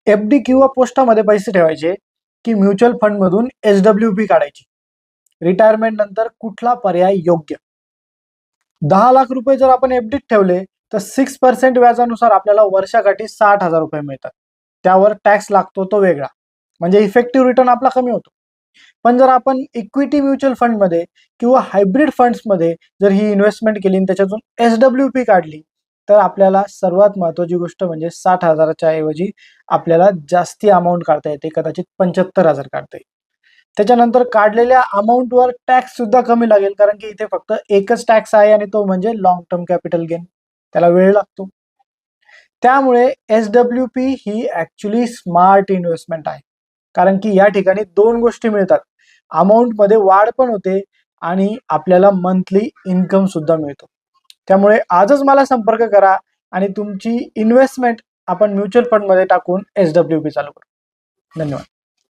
FD किंवा पोस्टामध्ये पैसे ठेवायचे की म्युच्युअल फंड मधून SWP काढायची? रिटायरमेंट नंतर कुठला पर्याय योग्य? 10 लाख रुपये जर आपण FD ठेवले तर 6% व्याजानुसार आपल्याला वर्षाकाठी 60,000 रुपये मिळतात. त्यावर टॅक्स लागतो तो वेगळा, म्हणजे इफेक्टिव्ह रिटर्न आपला कमी होतो. पण जर आपण इक्विटी म्युच्युअल फंड मध्ये किंवा हायब्रिड फंड्स मध्ये जर ही इन्व्हेस्टमेंट केली आणि त्याच्यातून SWP काढली तर आपल्याला सर्वात महत्त्वाची गोष्ट म्हणजे 60,000च्या ऐवजी आपल्याला जास्ती अमाऊंट काढता येते, कदाचित 75,000 काढता येईल. त्याच्यानंतर काढलेल्या अमाऊंटवर टॅक्स सुद्धा कमी लागेल, कारण की इथे फक्त एकच टॅक्स आहे आणि तो म्हणजे लॉंग टर्म कॅपिटल गेन, त्याला वेळ लागतो. त्यामुळे SWP ही ऍक्च्युली स्मार्ट इन्व्हेस्टमेंट आहे, कारण की या ठिकाणी दोन गोष्टी मिळतात. अमाऊंट मध्ये वाढ पण होते आणि आपल्याला मंथली इन्कम सुद्धा मिळतो. त्यामुळे आजच मला संपर्क करा आणि तुमची इन्व्हेस्टमेंट आपण म्युच्युअल फंड मध्ये टाकून SWP चालू करू. धन्यवाद.